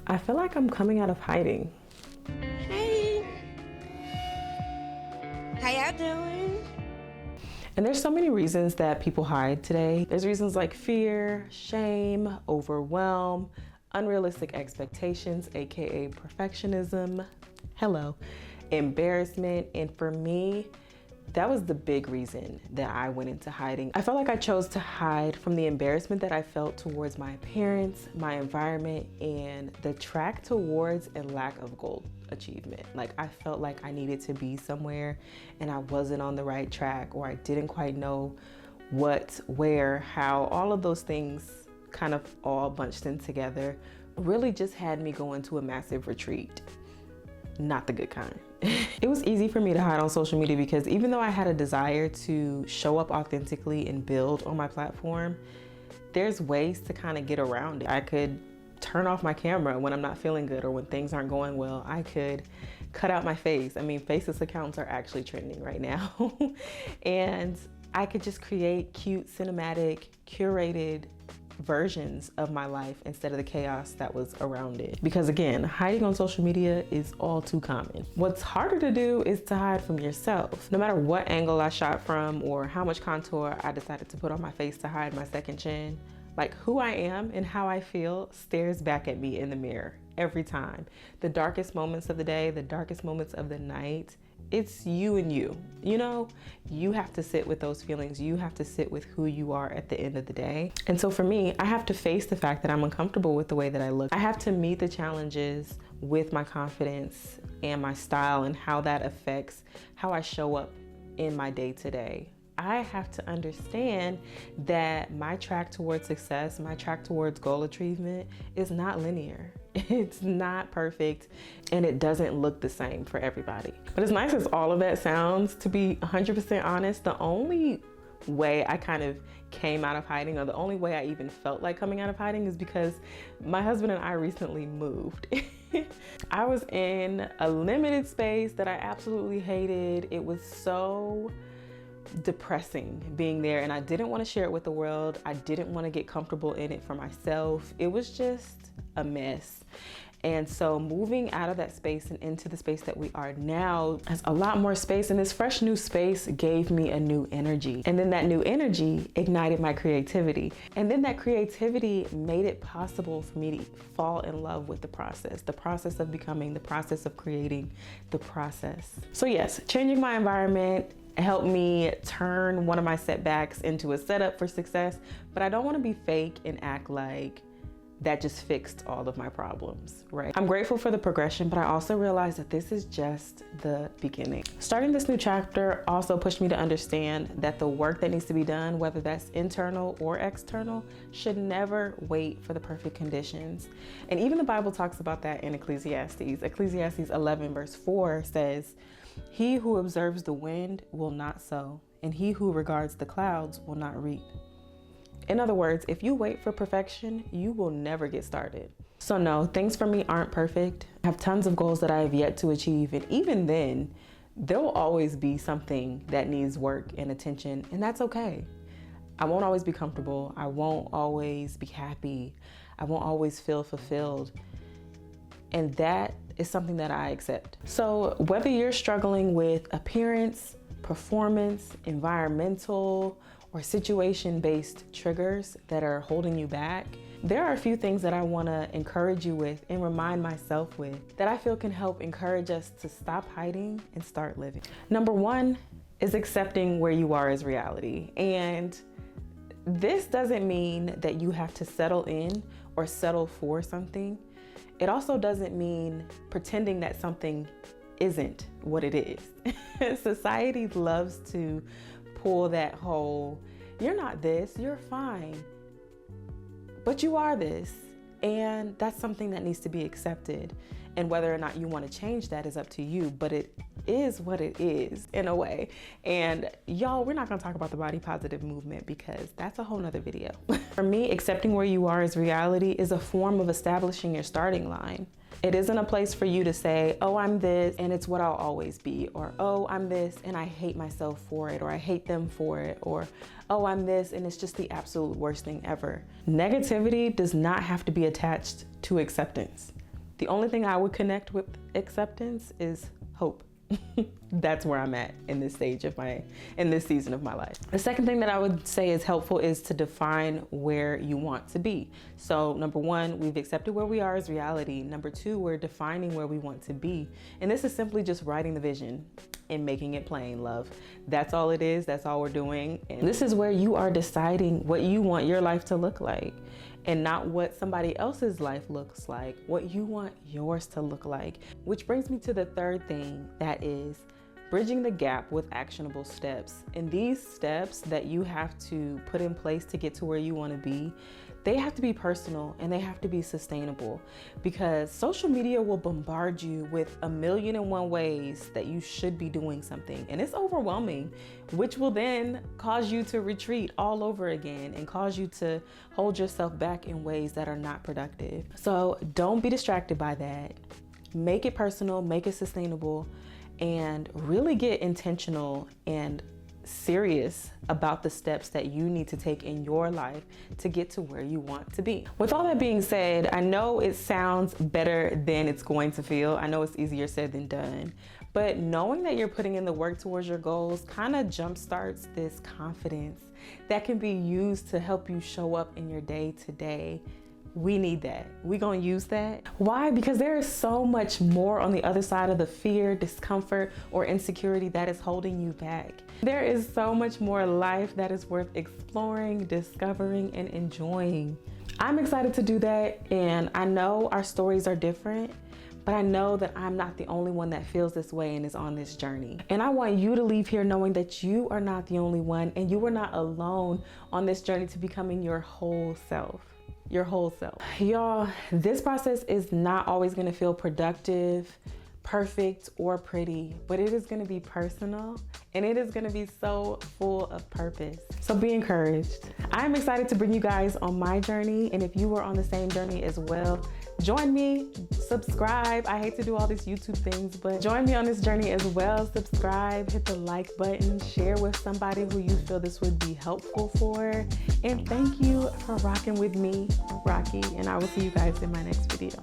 I feel like I'm coming out of hiding. Hey, how y'all doing? And there's so many reasons that people hide today. There's reasons like fear, shame, overwhelm, unrealistic expectations, aka perfectionism, embarrassment. And for me, that was the big reason that I went into hiding. I felt like I chose to hide from the embarrassment that I felt towards my appearance, my environment, and the track towards a lack of goal achievement. Like I felt like I needed to be somewhere and I wasn't on the right track, or I didn't quite know what, where, how. All of those things kind of all bunched in together really just had me go into a massive retreat. Not the good kind. It was easy for me to hide on social media because even though I had a desire to show up authentically and build on my platform, there's ways to kind of get around it. I could turn off my camera when I'm not feeling good or when things aren't going well. I could cut out my face. I mean, faceless accounts are actually trending right now. And I could just create cute, cinematic, curated versions of my life instead of the chaos that was around it. Because again, hiding on social media is all too common. What's harder to do is to hide from yourself. No matter what angle I shot from or how much contour I decided to put on my face to hide my second chin, like who I am and how I feel stares back at me in the mirror every time. The darkest moments of the day, the darkest moments of the night, it's you and you. You know, you have to sit with those feelings. You have to sit with who you are at the end of the day. And so for me, I have to face the fact that I'm uncomfortable with the way that I look. I have to meet the challenges with my confidence and my style and how that affects how I show up in my day-to-day. I have to understand that my track towards success, my track towards goal achievement is not linear. It's not perfect and it doesn't look the same for everybody. But as nice as all of that sounds, to be 100% honest, the only way I kind of came out of hiding, or the only way I even felt like coming out of hiding, is because my husband and I recently moved. I was in a limited space that I absolutely hated. It was so depressing being there and I didn't want to share it with the world. I didn't want to get comfortable in it for myself. It was just a mess. And so moving out of that space and into the space that we are now has a lot more space, and this fresh new space gave me a new energy. And then that new energy ignited my creativity. And then that creativity made it possible for me to fall in love with the process of becoming, the process of creating, the process. So yes, changing my environment helped me turn one of my setbacks into a setup for success, but I don't want to be fake and act like that just fixed all of my problems, right? I'm grateful for the progression, but I also realized that this is just the beginning. Starting this new chapter also pushed me to understand that the work that needs to be done, whether that's internal or external, should never wait for the perfect conditions. And even the Bible talks about that in Ecclesiastes. Ecclesiastes 11 verse 4 says, "He who observes the wind will not sow, and he who regards the clouds will not reap." In other words, if you wait for perfection, you will never get started. So no, things for me aren't perfect. I have tons of goals that I have yet to achieve. And even then, there will always be something that needs work and attention, and that's okay. I won't always be comfortable. I won't always be happy. I won't always feel fulfilled. And that is something that I accept. So whether you're struggling with appearance, performance, environmental, or situation-based triggers that are holding you back, there are a few things that I want to encourage you with and remind myself with that I feel can help encourage us to stop hiding and start living. Number one is accepting where you are as reality. And this doesn't mean that you have to settle in or settle for something. It also doesn't mean pretending that something isn't what it is. Society loves to pull that whole, you're not this, you're fine, but you are this. And that's something that needs to be accepted. And whether or not you want to change that is up to you, but it is what it is in a way. And y'all, we're not going to talk about the body positive movement because that's a whole nother video. For me, accepting where you are as reality is a form of establishing your starting line. It isn't a place for you to say, oh, I'm this and it's what I'll always be, or oh, I'm this and I hate myself for it, or I hate them for it, or oh, I'm this and it's just the absolute worst thing ever. Negativity does not have to be attached to acceptance. The only thing I would connect with acceptance is hope. That's where I'm at in this season of my life. The second thing that I would say is helpful is to define where you want to be. So number one, we've accepted where we are as reality. Number two, we're defining where we want to be. And this is simply just writing the vision and making it plain, love. That's all it is. That's all we're doing. And this is where you are deciding what you want your life to look like, and not what somebody else's life looks like, what you want yours to look like. Which brings me to the third thing, that is bridging the gap with actionable steps. And these steps that you have to put in place to get to where you want to be, they have to be personal and they have to be sustainable, because social media will bombard you with 1,000,001 ways that you should be doing something. And it's overwhelming, which will then cause you to retreat all over again and cause you to hold yourself back in ways that are not productive. So don't be distracted by that. Make it personal, make it sustainable, and really get intentional and serious about the steps that you need to take in your life to get to where you want to be. With all that being said, I know it sounds better than it's going to feel. I know it's easier said than done, but knowing that you're putting in the work towards your goals kind of jumpstarts this confidence that can be used to help you show up in your day to day. We need that. We're gonna use that. Why? Because there is so much more on the other side of the fear, discomfort, or insecurity that is holding you back. There is so much more life that is worth exploring, discovering, and enjoying. I'm excited to do that, and I know our stories are different, but I know that I'm not the only one that feels this way and is on this journey. And I want you to leave here knowing that you are not the only one, and you are not alone on this journey to becoming your whole self. Your whole self. Y'all, this process is not always gonna feel productive, perfect, or pretty, but it is gonna be personal, and it is gonna be so full of purpose. So be encouraged. I'm excited to bring you guys on my journey, and if you are on the same journey as well, join me, subscribe. I hate to do all these YouTube things, but join me on this journey as well. Subscribe, hit the like button, share with somebody who you feel this would be helpful for. And thank you for rocking with me, Rocky, and I will see you guys in my next video.